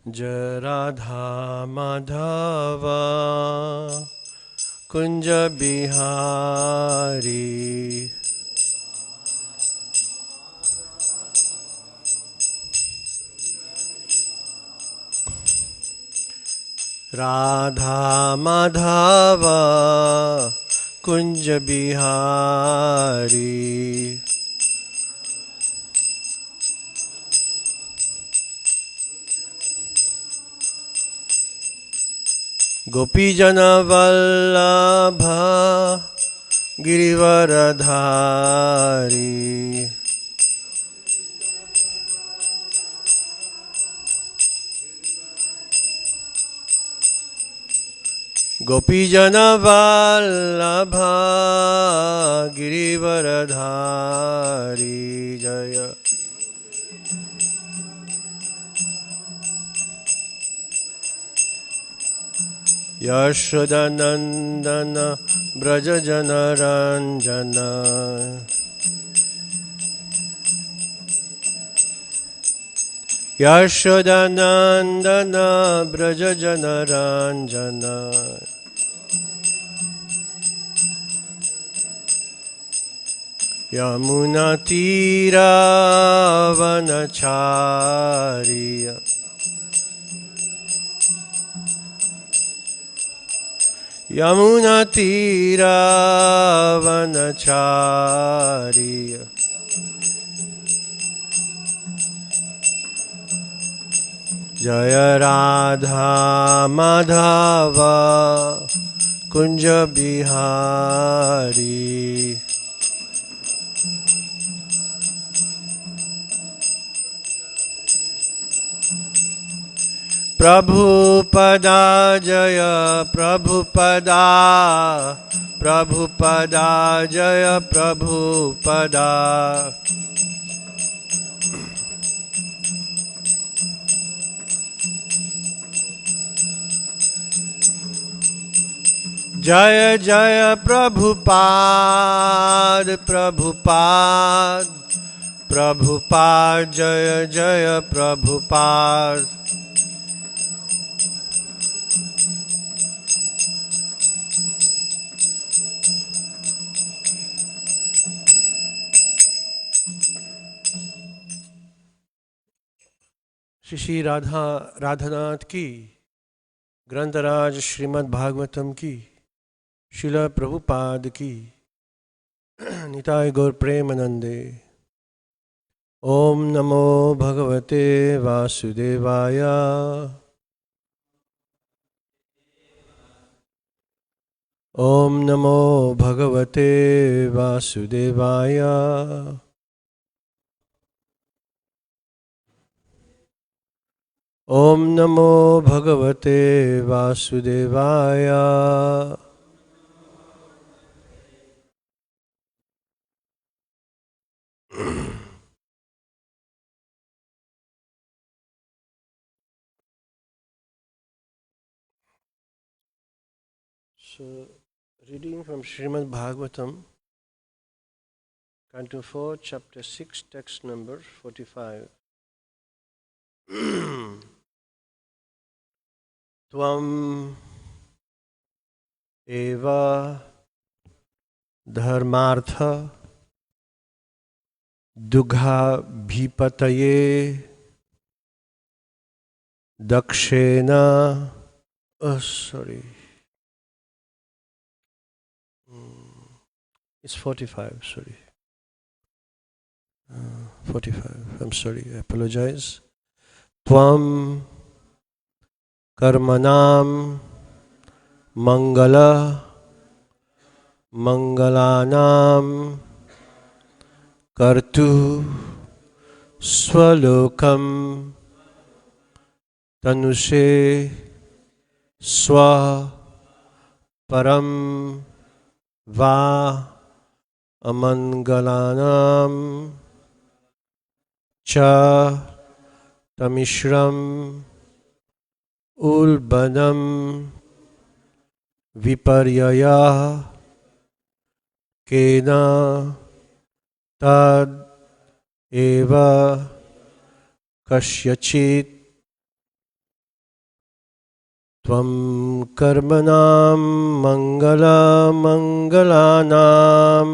Jai Radha Madhava Kunja Bihari Radha Madhava Kunja Bihari Gopijana Vallabha Girivaradhari Gopijana Vallabha Girivaradhari Jaya Yashodanandana Brajajana Ranjana Yashodanandana Brajajana Ranjana Yamuna Tira Vanachariya Yamuna Tira Vanachariya Jaya Radha Madhava Kunja Bihari Prabhupada Jaya Prabhupada Prabhupada Jaya Prabhupada Jaya Jaya Prabhupada Prabhupada Prabhupada Jaya Jaya Prabhupada Shri Radhanath ki ग्रंथराज Shrimad Bhagavatam की शिला प्रभुपाद की निताय गौर प्रेमानंदे ओम नमो भगवते वासुदेवाय ओम नमो भगवते वासुदेवाय ओम नमो भगवते वासुदेवाय So, reading from Srimad Bhagavatam, Canto 4, Chapter 6, text number 45. Tvam eva dharmartha dugha bhipataye dakshena. Sorry. It's 45, sorry. 45, I'm sorry, I apologize. Tvam karmanam mangala mangalanam kartu swalokam tanushe swa param va amangalanam cha tamishram ulbanam viparyaya kena tad eva kashyachit Tvam karmanam mangala mangalanam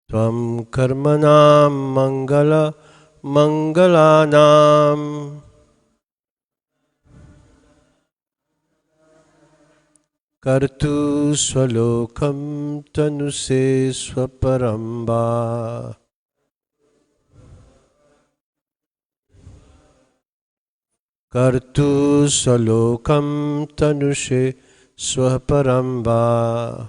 Tvam karmanam mangala mangalanam Kartu swalokam tanuse swaparamba Kartu swalokam tanuse swaparamba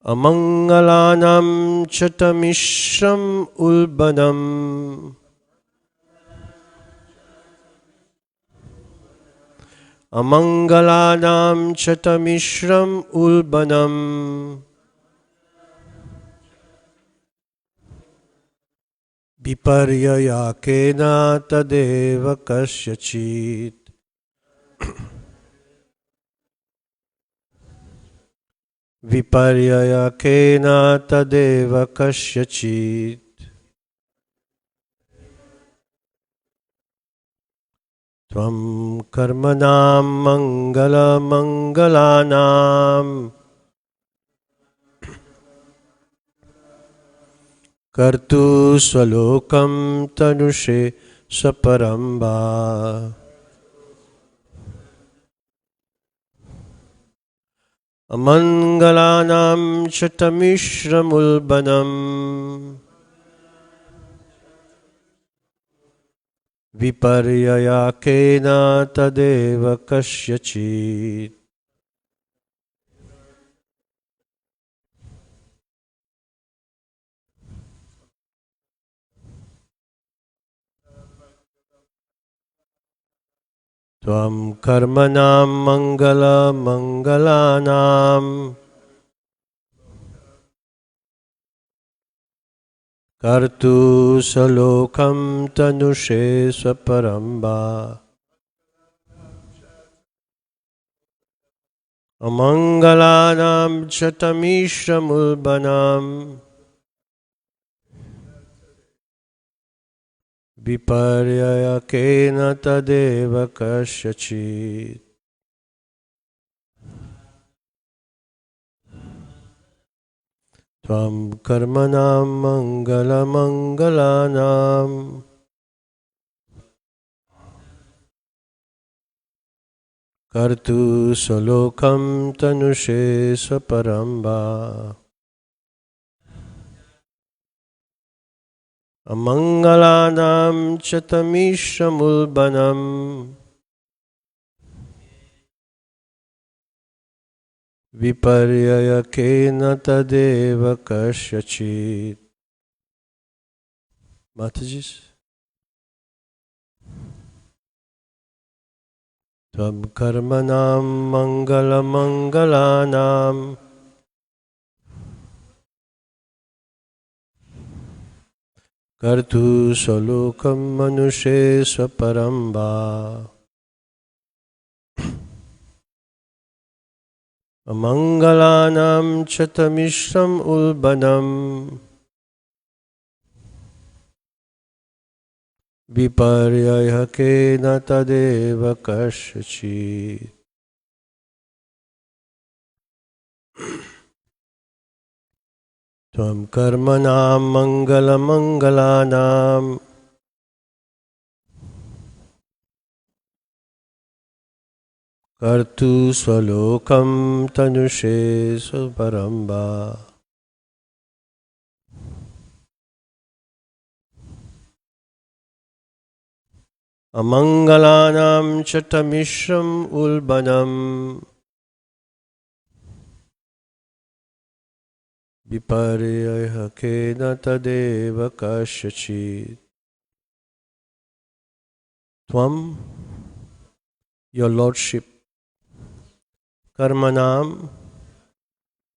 Amangalanam chatamishram ulbanam Amangalanam chatamishram ulbanam Viparyayakena tadeva kasyachit Viparyayakena tadeva kasyachit Tvam karmanam mangala mangalanam Kartu swalokam tanushe saparamba Amangalanam chatamishramulbanam Viparyayakena tadeva kasyachit Tvam karmanam mangala mangalanam Kartu salokam tanushe swaparamba Amangalanam chatamishramulbanam Viparyayakena tadeva kasyachit Tvam karmanam mangala mangalanam Kartu salokam tanushe swaparamba Amangalanam chatamishramulbanam Viparyayakena tadeva kasyachit Matajis Tvam karmanam mangala mangalanam Kartu salokam manushe swaparamba Amangalanam chatamishram ulbanam Viparyayakena tadeva kasyachit Tvam karmanam mangala mangalanam Kartu swalokam tanushe swaparamba Amangalanam chatamishram ulbanam Viparyayakena tadeva kasyachit Tvam, your lordship, karmanam,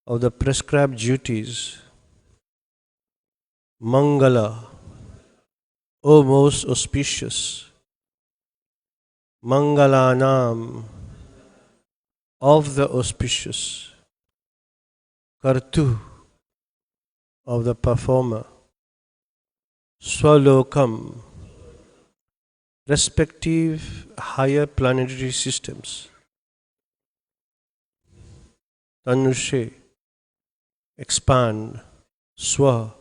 of the prescribed duties, mangala, O most auspicious, mangalanam, of the auspicious, kartu, of the performer, Swalokam, respective higher planetary systems, Tanushe, expand, Swa,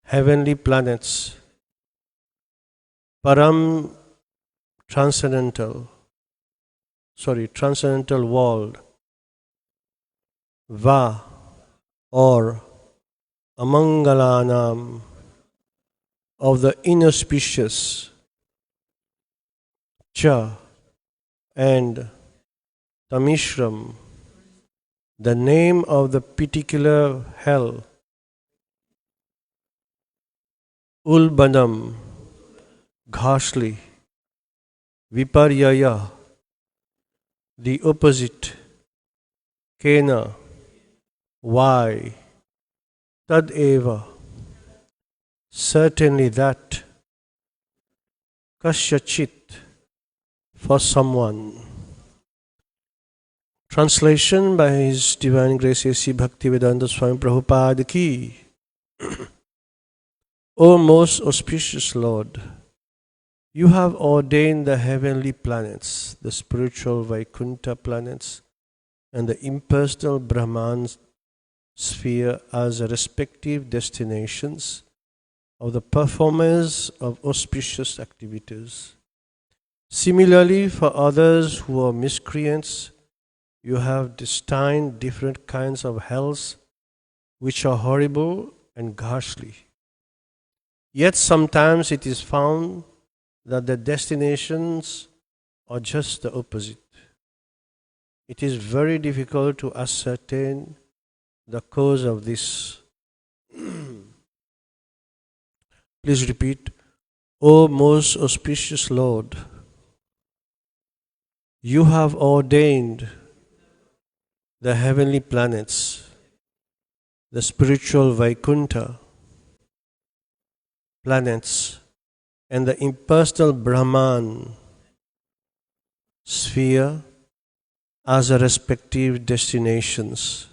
heavenly planets, Param, transcendental world, Va, or Amangalanam, of the inauspicious, Cha, and Tamishram, the name of the particular hell, Ulbanam, ghastly, Viparyaya, the opposite, Kena, why, Tadeva, certainly that, Kasyachit, for someone. Translation by His Divine Grace A.C. Bhaktivedanta Swami Prabhupada ki. O most auspicious Lord, you have ordained the heavenly planets, the spiritual Vaikuntha planets, and the impersonal Brahman sphere as respective destinations of the performers of auspicious activities. Similarly, for others who are miscreants, you have destined different kinds of hells which are horrible and ghastly. Yet sometimes it is found that the destinations are just the opposite. It is very difficult to ascertain the cause of this. Please repeat. O most auspicious Lord, you have ordained the heavenly planets, the spiritual Vaikuntha planets, and the impersonal Brahman sphere as the respective destinations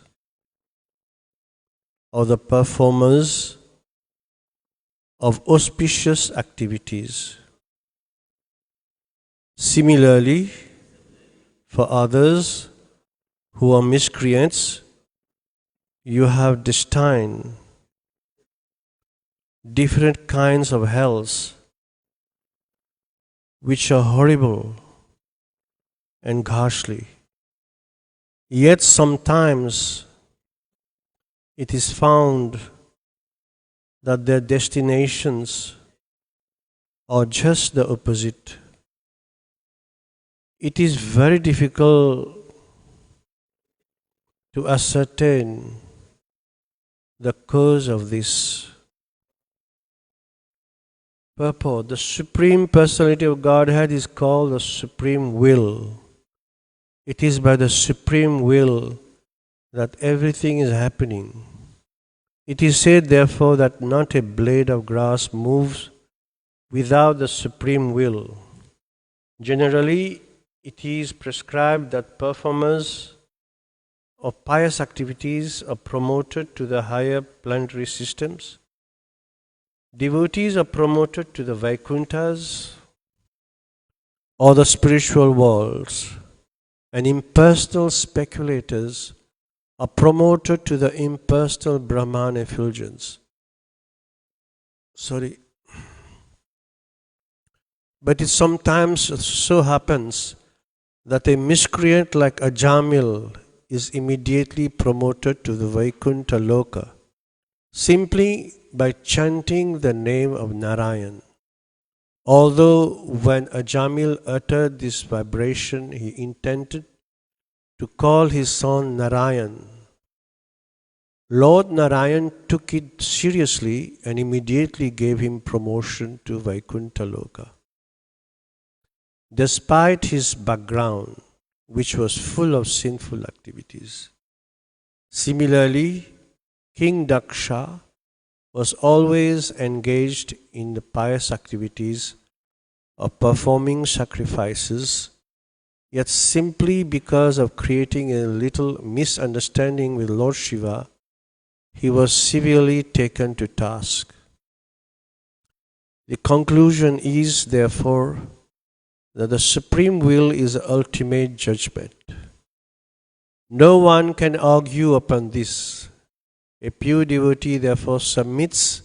of the performers of auspicious activities. Similarly, for others who are miscreants, you have destined different kinds of hells which are horrible and ghastly. Yet sometimes it is found that their destinations are just the opposite. It is very difficult to ascertain the cause of this. Purport. The Supreme Personality of Godhead is called the Supreme Will. It is by the Supreme Will that everything is happening. It is said, therefore, that not a blade of grass moves without the Supreme Will. Generally, it is prescribed that performers of pious activities are promoted to the higher planetary systems. Devotees are promoted to the Vaikunthas or the spiritual worlds, and impersonal speculators are promoted to the impersonal Brahman effulgence. But it sometimes so happens that a miscreant like Ajamil is immediately promoted to the Vaikuntha Loka simply by chanting the name of Narayan. Although when Ajamil uttered this vibration, he intended to call his son Narayan, Lord Narayan took it seriously and immediately gave him promotion to Vaikuntha Loka. Despite his background, which was full of sinful activities. Similarly, King Daksha was always engaged in the pious activities of performing sacrifices, yet simply because of creating a little misunderstanding with Lord Shiva, he was severely taken to task. The conclusion is, therefore, that the supreme will is the ultimate judgment. No one can argue upon this. A pure devotee therefore submits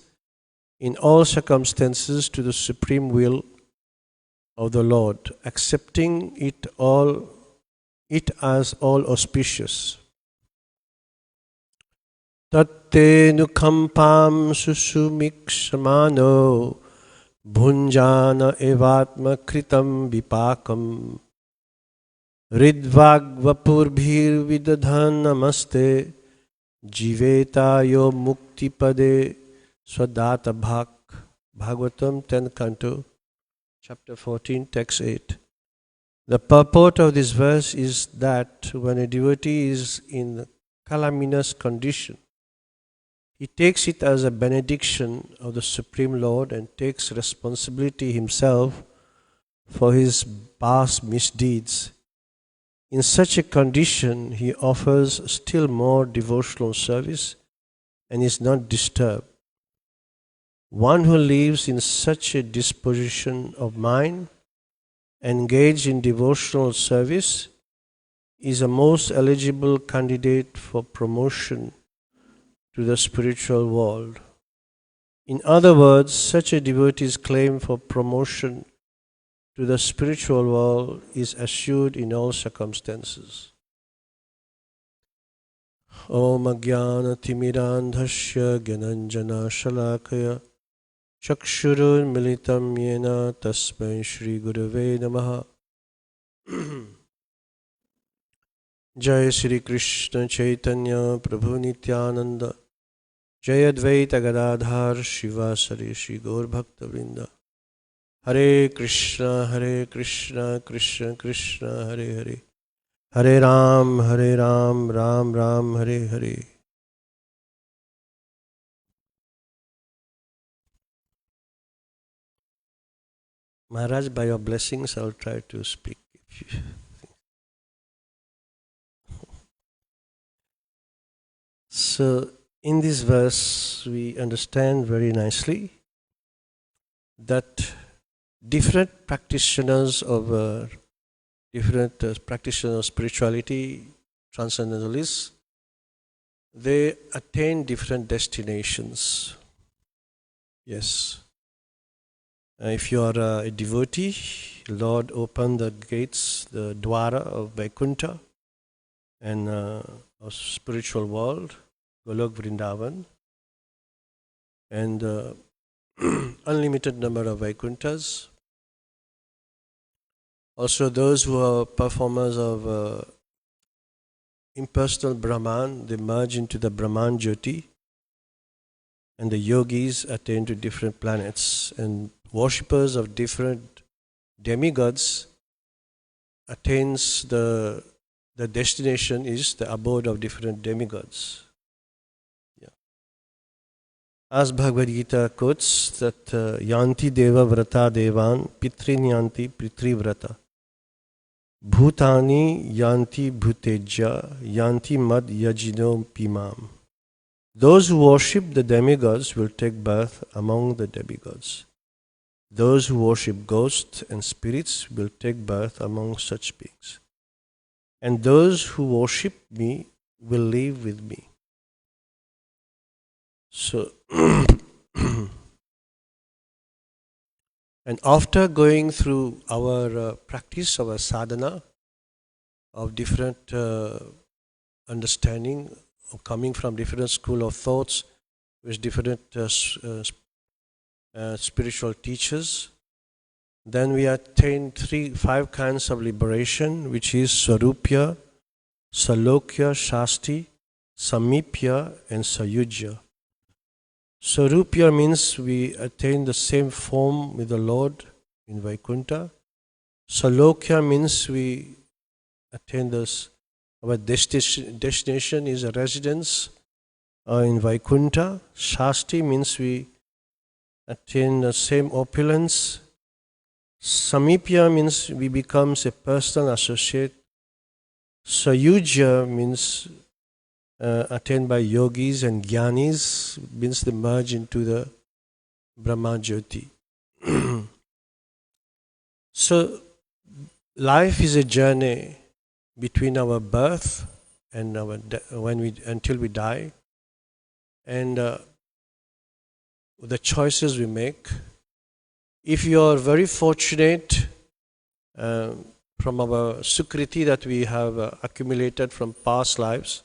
in all circumstances to the supreme will of the Lord, accepting it as all auspicious. Tatte nukampam susumikshamano bhunjana evatma kritam vipakam ridvagvapurbhir vidadhanamaste jiveta yo muktipade swadata bhak. Bhagavatam 10th Canto, Chapter 14, Text 8. The purport of this verse is that when a devotee is in calaminous condition, he takes it as a benediction of the Supreme Lord and takes responsibility himself for his past misdeeds. In such a condition, he offers still more devotional service and is not disturbed. One who lives in such a disposition of mind, engaged in devotional service, is a most eligible candidate for promotion to the spiritual world. In other words, such a devotee's claim for promotion to the spiritual world is assured in all circumstances. Om Ajnana Timirandhasya Gyananjana Shalakaya Chakshurun Militam Yena Tasmai Shri Gurave Namaha. Jai Shri Krishna Chaitanya Prabhu Nityananda Jai Advaita Gadadhar Shivasari Shri Gaur Bhakta Vrinda. Hare Krishna Krishna Krishna Hare Hare Hare Ram Ram Ram Hare Hare. Maharaj, by your blessings, I will try to speak. So, in this verse, we understand very nicely that different practitioners of spirituality, transcendentalists, they attain different destinations. Yes. If you are a devotee, Lord opened the gates, the dwara of Vaikuntha and our spiritual world, Golok Vrindavan, and unlimited number of Vaikunthas. Also those who are performers of impersonal Brahman, they merge into the Brahman Jyoti, and the yogis attain to different planets, and worshippers of different demigods attains the destination is the abode of different demigods. Yeah. As Bhagavad Gita quotes that Yanti Deva Vrata Devan Pitrin Yanti Pitri Vrata Bhutani Yanti Bhuteja Yanti Mad Yajino Pimam. Those who worship the demigods will take birth among the demigods. Those who worship ghosts and spirits will take birth among such beings. And those who worship me will live with me. So, and after going through our practice, our sadhana of different understanding, coming from different school of thoughts with different spiritual teachers, then we attain 5 kinds of liberation, which is Swarupya, Salokya, Shasti, Samipya and Sayujya. Swarupya means we attain the same form with the Lord in Vaikuntha. Salokya means we attain this, our destination is a residence in Vaikuntha. Shasti means we attain the same opulence. Samipya means we become a personal associate. Sayujya means attained by yogis and jnanis, means they merge into the Brahma Jyoti. So, life is a journey between our birth and our until we die, and the choices we make. If you are very fortunate from our sukriti that we have accumulated from past lives,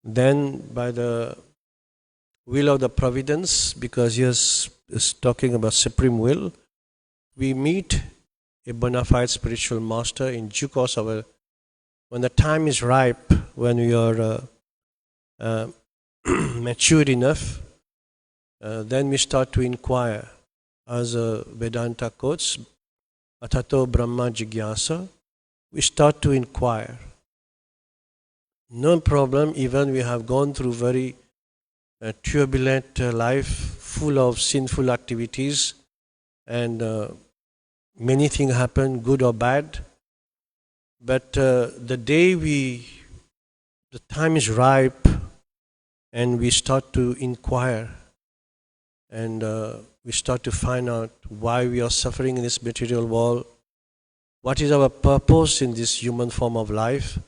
then by the will of the providence, because he is talking about supreme will, we meet a bona fide spiritual master in due course of when the time is ripe, when we are mature enough, then we start to inquire. As Vedanta quotes, Atato Brahma Jigyasa, we start to inquire. No problem, even we have gone through very turbulent life, full of sinful activities, and many things happen, good or bad. But the day the time is ripe, and we start to inquire, and we start to find out why we are suffering in this material world, what is our purpose in this human form of life.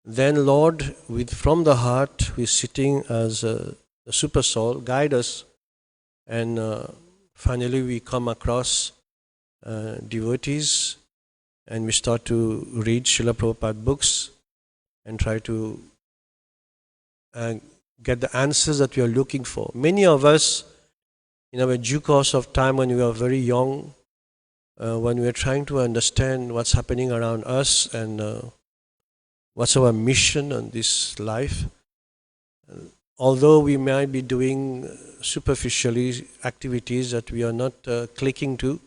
Then Lord, from the heart, we are sitting as the super soul, guide us, and finally we come across devotees, and we start to read Srila Prabhupada books and try to get the answers that we are looking for. Many of us, in our due course of time when we are very young, when we are trying to understand what's happening around us and what's our mission on this life, although we might be doing superficially activities that we are not clicking to,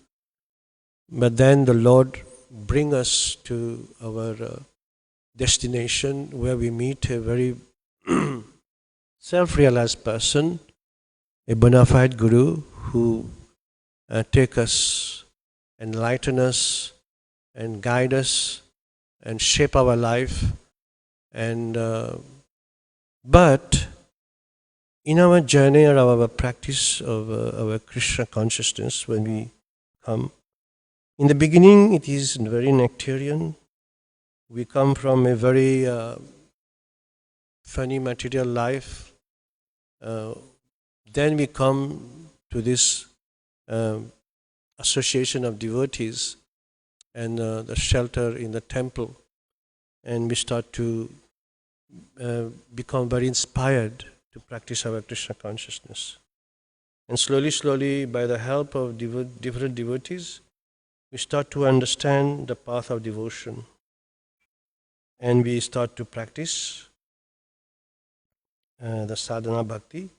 but then the Lord bring us to our destination where we meet a very self-realized person, a bona fide guru who take us, enlighten us, and guide us, and shape our life. And but in our journey or our practice of our Krishna consciousness, when we come, in the beginning it is very nectarian. We come from a very funny material life. Then we come to this association of devotees and the shelter in the temple, and we start to become very inspired to practice our Krishna consciousness. And slowly, slowly, by the help of different devotees, we start to understand the path of devotion, and we start to practice the sadhana bhakti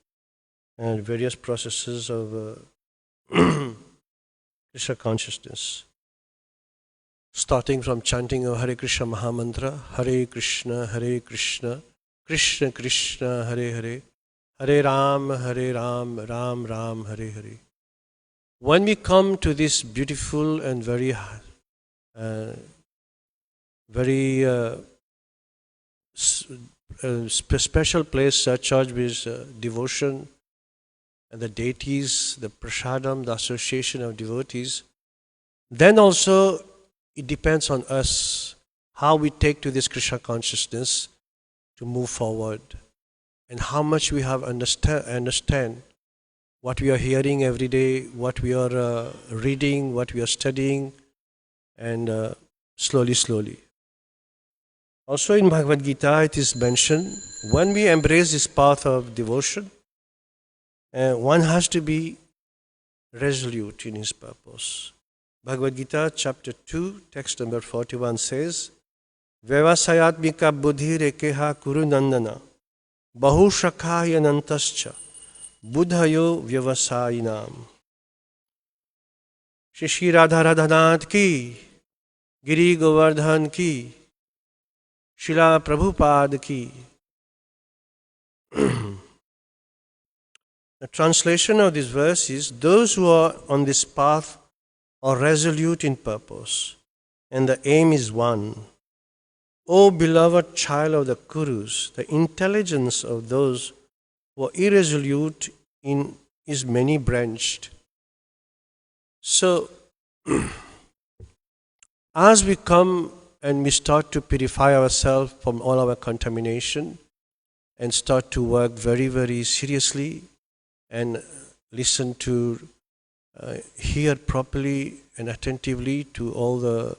and various processes of Krishna consciousness. Starting from chanting of Hare Krishna Mahamantra, Hare Krishna, Krishna Krishna, Hare Hare, Hare Ram, Ram Ram, Hare Hare. When we come to this beautiful and very special place charged with devotion and the deities, the prasadam, the association of devotees, then also it depends on us how we take to this Krishna consciousness to move forward, and how much we have understand what we are hearing every day, what we are reading, what we are studying, and slowly. Also in Bhagavad Gita it is mentioned, when we embrace this path of devotion, one has to be resolute in his purpose. Bhagavad Gita chapter 2, text number 41 says, Vyavasayatmika buddhi rekeha kuru nandana bahu shakhaya nantascha buddhayo vyavasayinam. Shri Radha Radhanath ki, Giri Govardhan ki, Srila Prabhupada ki. The translation of this verse is, those who are on this path are resolute in purpose, and the aim is one. O beloved child of the Kurus, the intelligence of those who are irresolute is many-branched. So, as we come and we start to purify ourselves from all our contamination and start to work very, very seriously and listen to, hear properly and attentively to all the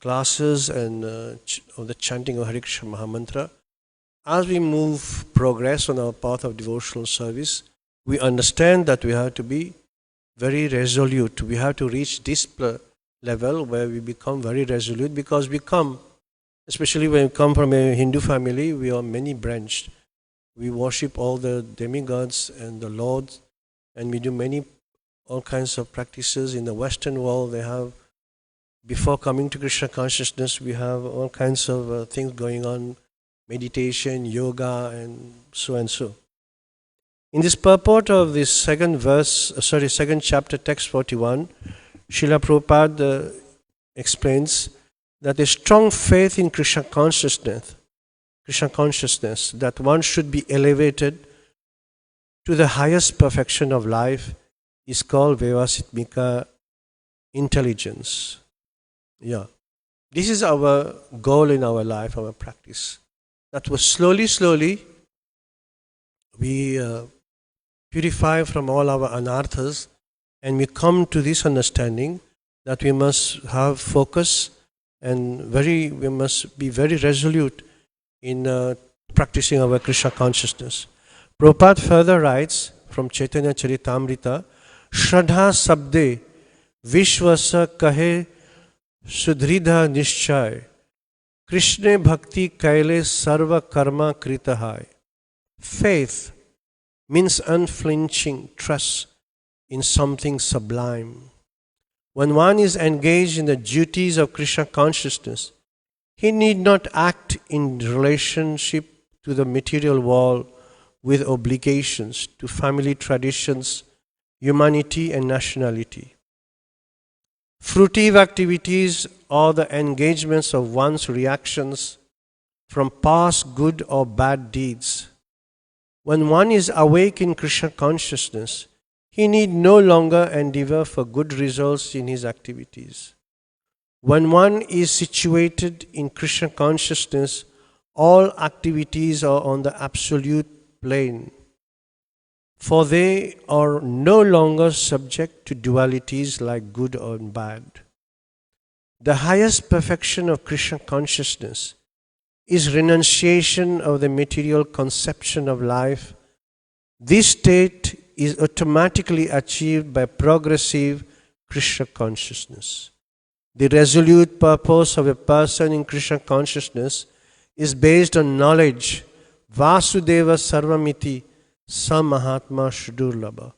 classes and of the chanting of Hare Krishna Mahamantra, as we progress on our path of devotional service, we understand that we have to be very resolute. We have to reach this level where we become very resolute, because we come, especially when we come from a Hindu family, we are many branched. We worship all the demigods and the lords, and we do all kinds of practices. In the Western world, they have, before coming to Krishna consciousness, we have all kinds of things going on, meditation, yoga, and so and so. In this purport of this second chapter, text 41, Srila Prabhupada explains that a strong faith in Krishna consciousness, that one should be elevated to the highest perfection of life, is called Vyavasitmika intelligence. Yeah. This is our goal in our life, our practice. That was slowly we purify from all our anarthas, and we come to this understanding that we must have focus and we must be very resolute in practicing our Krishna consciousness. Prabhupada further writes from Chaitanya Charitamrita, Shraddha Sabde Vishwasa Kahe Sudhridha Nishchay Krishna Bhakti Kaile Sarva Karma Kritahai. Faith means unflinching trust in something sublime. When one is engaged in the duties of Krishna consciousness, he need not act in relationship to the material world with obligations to family traditions, humanity and nationality. Fruitive activities are the engagements of one's reactions from past good or bad deeds. When one is awake in Krishna consciousness, he need no longer endeavor for good results in his activities. When one is situated in Krishna consciousness, all activities are on the absolute plane, for they are no longer subject to dualities like good or bad. The highest perfection of Krishna consciousness is renunciation of the material conception of life. This state is automatically achieved by progressive Krishna consciousness. The resolute purpose of a person in Krishna consciousness is based on knowledge, Vasudeva Sarvamiti Samahatma Shudurlabha,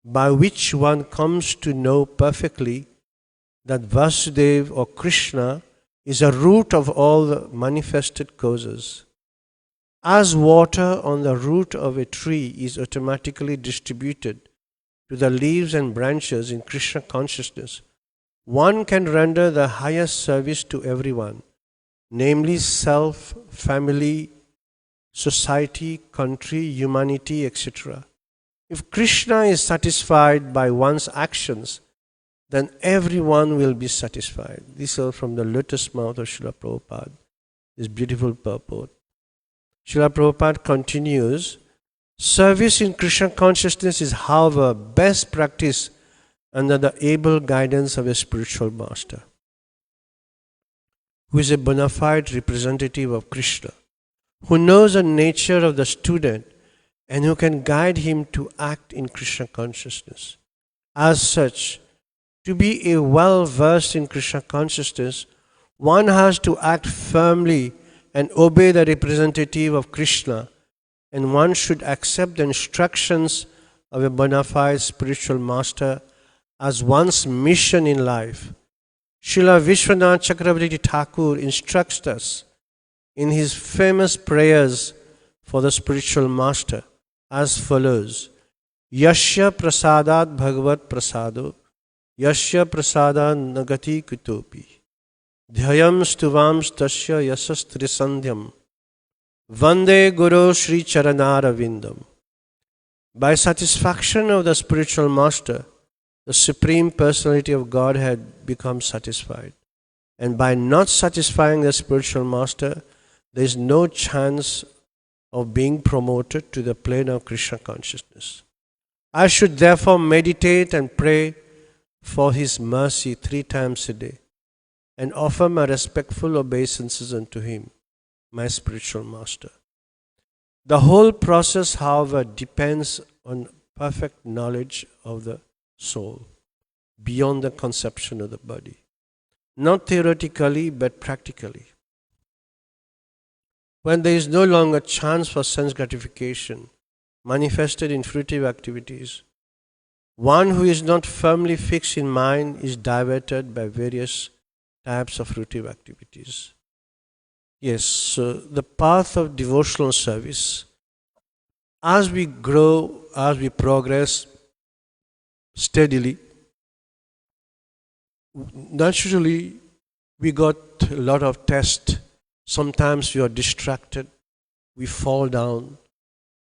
by which one comes to know perfectly that Vasudeva or Krishna is a root of all the manifested causes. As water on the root of a tree is automatically distributed to the leaves and branches in Krishna consciousness, one can render the highest service to everyone, namely self, family, society, country, humanity, etc. If Krishna is satisfied by one's actions, then everyone will be satisfied. This is from the lotus mouth of Srila Prabhupada, this beautiful purport. Srila Prabhupada continues, service in Krishna consciousness is, however, best practice under the able guidance of a spiritual master, who is a bona fide representative of Krishna, who knows the nature of the student and who can guide him to act in Krishna consciousness. As such, to be well-versed in Krishna consciousness, one has to act firmly and obey the representative of Krishna, and one should accept the instructions of a bona fide spiritual master as one's mission in life. Srila Vishwanath Chakravarti Thakur instructs us in his famous prayers for the spiritual master as follows: Yashya prasadat bhagavat prasado, Yashya prasada nagati kutopi. Dhyayam stuvam stasya yasastrisandhyam Vande Guru Sri Charanara. By satisfaction of the spiritual master, the Supreme Personality of Godhead becomes satisfied. And by not satisfying the spiritual master, there is no chance of being promoted to the plane of Krishna consciousness. I should therefore meditate and pray for his mercy 3 times a day and offer my respectful obeisances unto him, my spiritual master. The whole process, however, depends on perfect knowledge of the soul, beyond the conception of the body. Not theoretically, but practically. When there is no longer chance for sense gratification manifested in fruitive activities, one who is not firmly fixed in mind is diverted by various types of fruitive activities. Yes, so the path of devotional service, as we grow, as we progress steadily, naturally we got a lot of tests. Sometimes we are distracted, we fall down,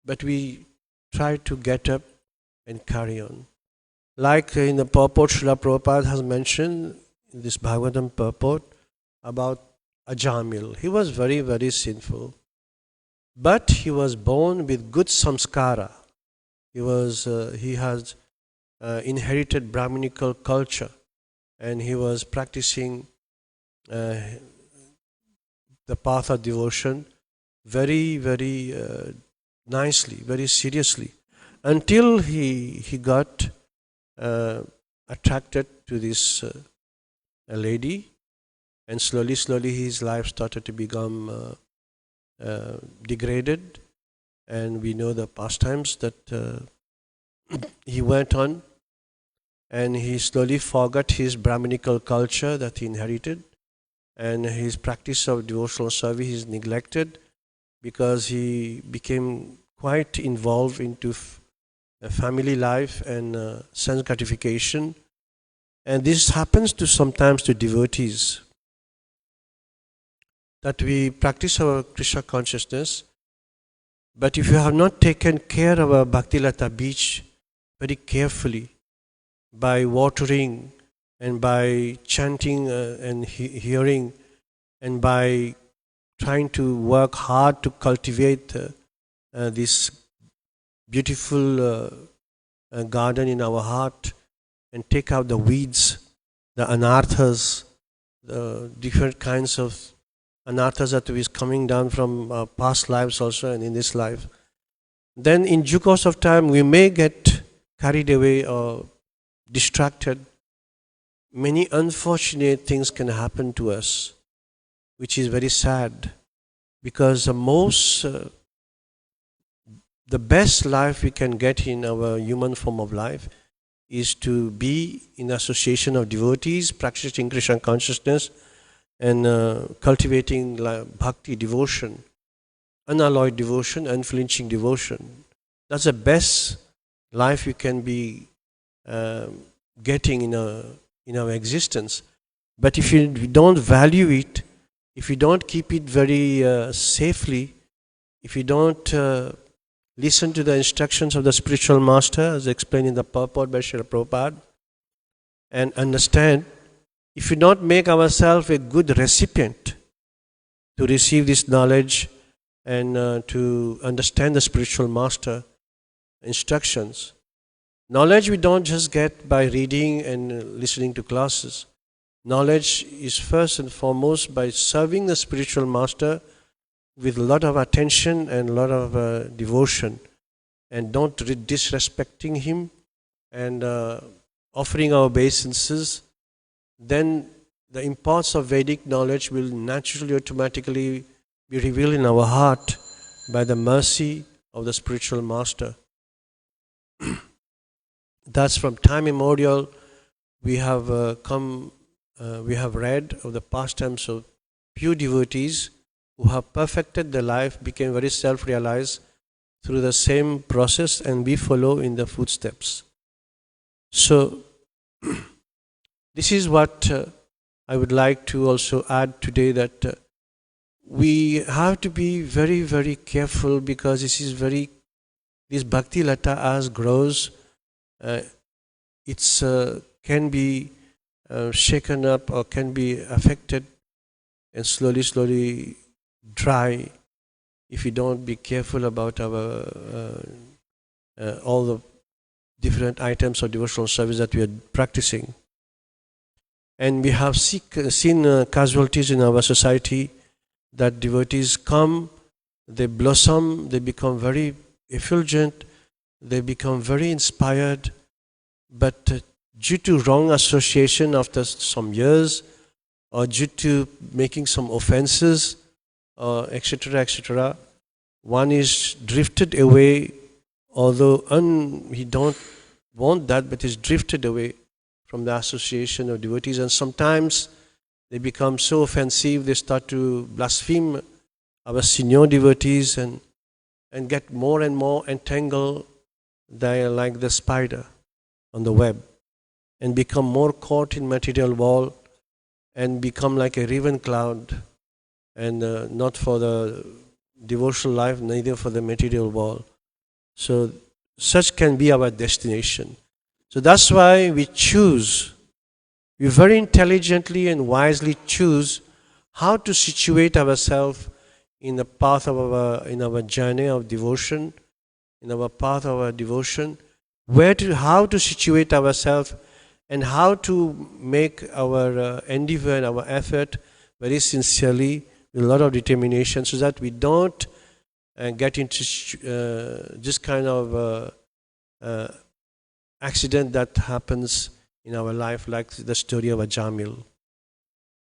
but we try to get up and carry on. Like in the purport, Srila Prabhupada has mentioned in this Bhagavatam purport about Ajamil. He was very, very sinful, but he was born with good samskara. He has inherited Brahminical culture, and he was practicing the path of devotion very, very nicely, very seriously, until he got attracted to this lady, and slowly his life started to become degraded, and we know the pastimes that he went on, and he slowly forgot his Brahminical culture that he inherited, and his practice of devotional service is neglected because he became quite involved into family life and sense gratification. And this happens sometimes to devotees, that we practice our Krishna consciousness, but if you have not taken care of our Bhaktilata beach very carefully, by watering and by chanting and hearing, and by trying to work hard to cultivate this beautiful garden in our heart, and take out the weeds, the anarthas, the different kinds of anarthas that is coming down from our past lives also and in this life, then in due course of time we may get carried away or distracted. Many unfortunate things can happen to us, which is very sad, because the best life we can get in our human form of life is to be in association of devotees, practicing Krishna consciousness, and cultivating bhakti, devotion, unalloyed devotion, unflinching devotion. That's the best life we can be getting in our existence. But if we don't value it, if we don't keep it very safely, if we don't listen to the instructions of the spiritual master, as explained in the purport by Srila Prabhupada, and understand, if we not make ourselves a good recipient to receive this knowledge and to understand the spiritual master instructions, knowledge we don't just get by reading and listening to classes. Knowledge is first and foremost by serving the spiritual master with a lot of attention and a lot of devotion, and don't disrespecting him, and offering our obeisances. Then the imports of Vedic knowledge will naturally, automatically be revealed in our heart by the mercy of the spiritual master. Thus, from time immemorial, we have we have read of the pastimes of few devotees who have perfected their life, became very self-realized through the same process, and we follow in the footsteps. So, this is what I would like to also add today that we have to be very, very careful, because this bhakti lata as grows, it's can be shaken up or can be affected and slowly, slowly dry if we don't be careful about our all the different items of devotional service that we are practicing. And we have seen casualties in our society, that devotees come, they blossom, they become very effulgent, they become very inspired, but due to wrong association after some years, or due to making some offenses, etc., etc., one is drifted away, although he don't want that, but is drifted away from the association of devotees. And sometimes they become so offensive, they start to blaspheme our senior devotees and get more and more entangled. They are like the spider on the web, and become more caught in material wall, and become like a raven cloud, and not for the devotional life, neither for the material world. So such can be our destination. So that's why we very intelligently and wisely choose how to situate ourselves in the path of in our journey of devotion, in our path of our devotion, how to situate ourselves, and how to make our endeavor and our effort very sincerely, with a lot of determination, so that we don't get into this kind of accident that happens in our life, like the story of Ajamil.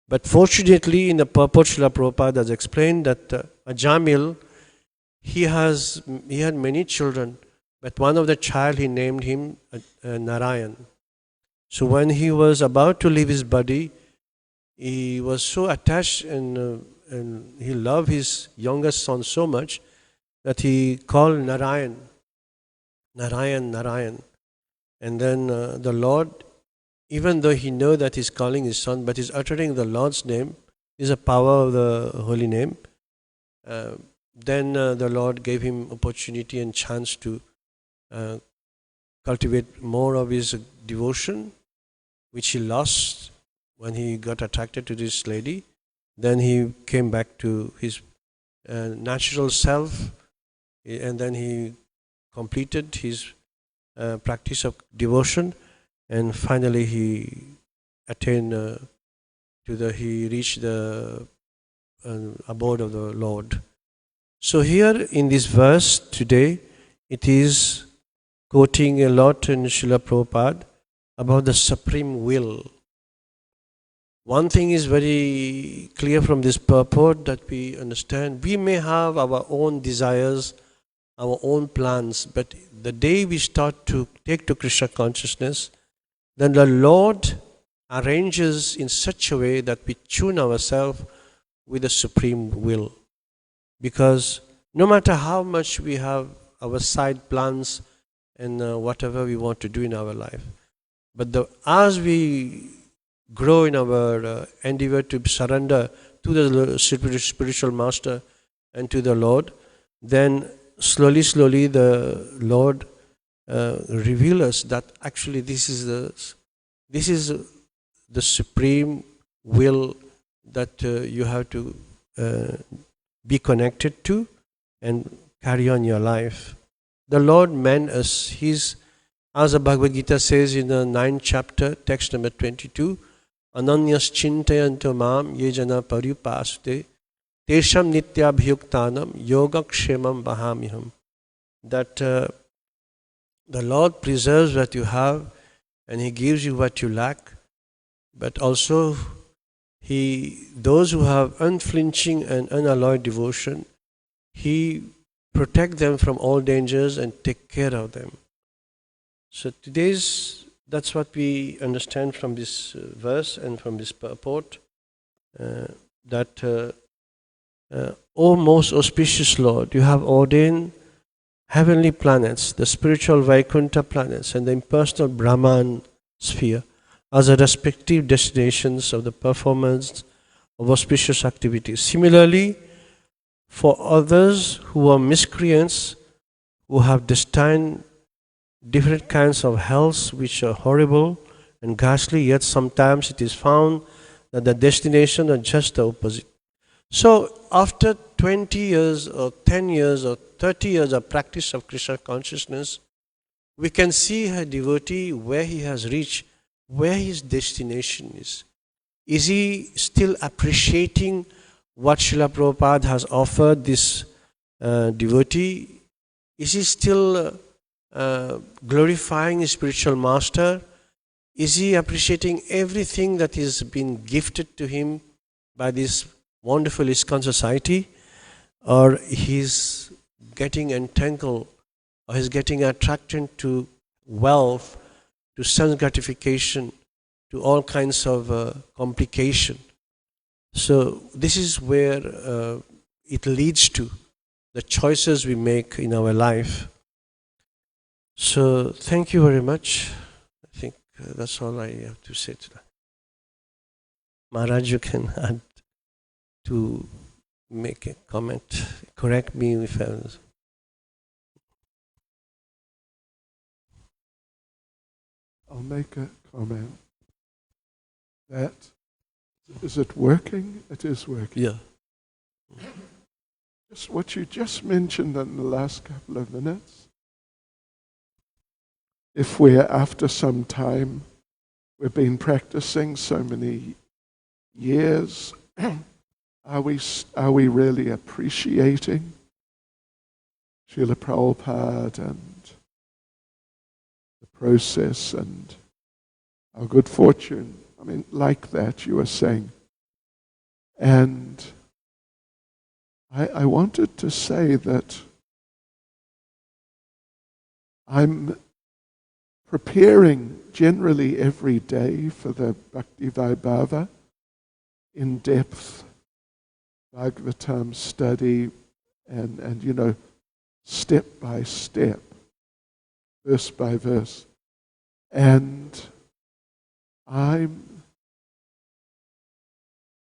But fortunately, in the purport, Srila Prabhupada has explained that Ajamil, he had many children, but one of the child he named him Narayan. So when he was about to leave his body, he was so attached and he loved his youngest son so much that he called Narayan, Narayan, Narayan. And then the Lord, even though he knew that he's calling his son, but he's uttering the Lord's name, is a power of the holy name. Then the Lord gave him opportunity and chance to cultivate more of his devotion, which he lost when he got attracted to this lady. Then he came back to his natural self, and then he completed his practice of devotion, and finally he attained he reached the abode of the Lord. So here in this verse today, it is quoting a lot in Srila Prabhupada about the supreme will. One thing is very clear from this purport that we understand. We may have our own desires, our own plans, but the day we start to take to Krishna consciousness, then the Lord arranges in such a way that we tune ourselves with the supreme will. Because no matter how much we have our side plans and whatever we want to do in our life, but as we grow in our endeavor to surrender to the spiritual master and to the Lord, then slowly, slowly the Lord reveals us that actually this is the supreme will that you have to be connected to and carry on your life. The Lord meant us. As the Bhagavad Gita says in the 9th chapter, text number 22, Ananyas chintayanto mam ye jana paripasute tesham nityabhyuktanam yogakshemam bahamiham. That the Lord preserves what you have and He gives you what you lack, but also those who have unflinching and unalloyed devotion, He protects them from all dangers and take care of them. So that's what we understand from this verse and from this purport, that O most auspicious Lord, you have ordained heavenly planets, the spiritual Vaikuntha planets and the impersonal Brahman sphere, as the respective destinations of the performance of auspicious activities. Similarly, for others who are miscreants, who have destined different kinds of hells which are horrible and ghastly, yet sometimes it is found that the destination are just the opposite. So after 20 years or 10 years or 30 years of practice of Krishna consciousness, we can see a devotee where he has reached, where his destination is. Is he still appreciating what Srila Prabhupada has offered this devotee? Is he still glorifying his spiritual master? Is he appreciating everything that is been gifted to him by this wonderful ISKCON society? Or he's getting entangled, or he's getting attracted to wealth, to sense gratification, to all kinds of complication? So this is where it leads to the choices we make in our life. So thank you very much. I think that's all I have to say today. Maharaj, you can add to make a comment. Correct me if I was. I'll make a comment. That is it working? It is working. Yeah. Just what you just mentioned in the last couple of minutes. If we're after some time, we've been practicing so many years, are we really appreciating Srila Prabhupada and the process and our good fortune? I mean, like that you were saying. And I wanted to say that I'm preparing generally every day for the Bhakti Vaibhava, in-depth Bhagavatam study and you know, step by step, verse by verse. And I'm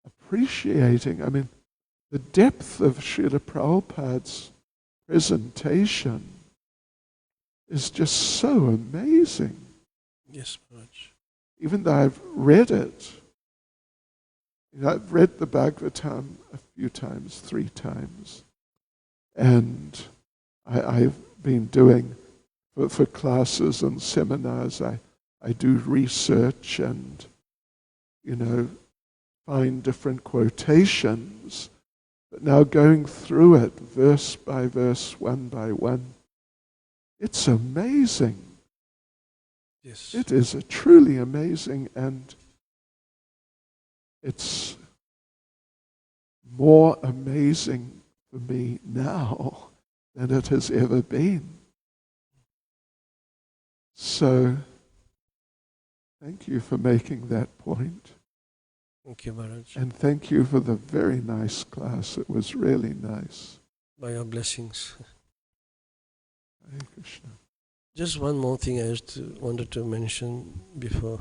appreciating, I mean, the depth of Srila Prabhupada's presentation is just so amazing. Yes, Maharaj. Even though I've read it, you know, I've read the Bhagavatam a few times, 3 times, and I've been doing, for classes and seminars, I do research and, you know, find different quotations, but now going through it verse by verse, one by one, it's amazing. Yes. It is truly amazing, and it's more amazing for me now than it has ever been. So, thank you for making that point. Thank you, Maharaj. And thank you for the very nice class. It was really nice. By your blessings. Hare Krishna. Just one more thing I wanted to mention before.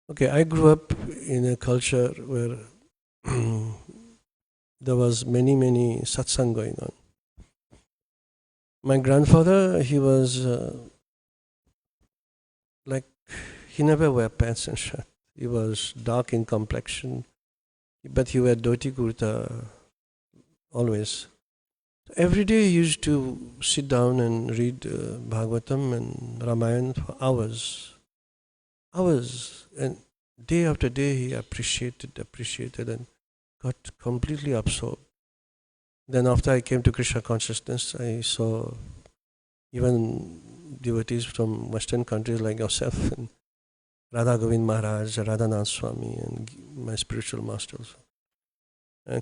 Okay, I grew up in a culture where there was many satsang going on. My grandfather, he was like, he never wore pants and shirt. He was dark in complexion, but he wore dhoti kurta always. Every day he used to sit down and read Bhagavatam and Ramayana for hours. And day after day he appreciated and got completely absorbed. Then after I came to Krishna consciousness, I saw even devotees from Western countries like yourself and Radha Govind Maharaj, Radhanath Swami, and my spiritual masters.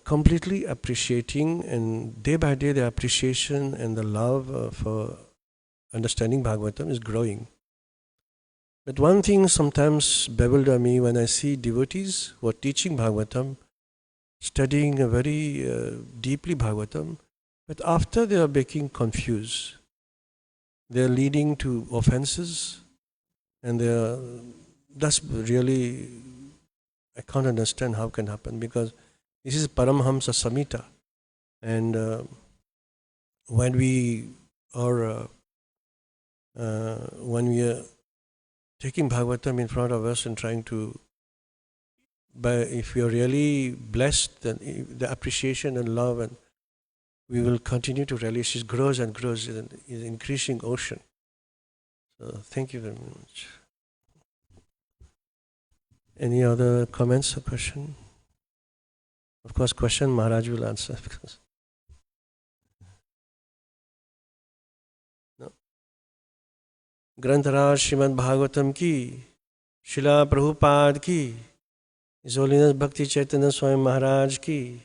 Completely appreciating, and day by day the appreciation and the love for understanding Bhagavatam is growing. But one thing sometimes bewilders me when I see devotees who are teaching Bhagavatam, studying a very deeply Bhagavatam, but after they are becoming confused, they are leading to offenses, and they are that's really, I can't understand how it can happen, because this is Paramhamsa Samhita. And when we are taking Bhagavatam in front of us and trying to, but if we are really blessed, then the appreciation and love, and we will continue to relish. It grows and grows in an increasing ocean. So thank you very much. Any other comments or question? Of course, question Maharaj will answer. Because no. Grantaraj Srimad Bhagavatam ki, Srila Prabhupada ki, His Holiness Bhakti Chaitanya Swami Maharaj ki.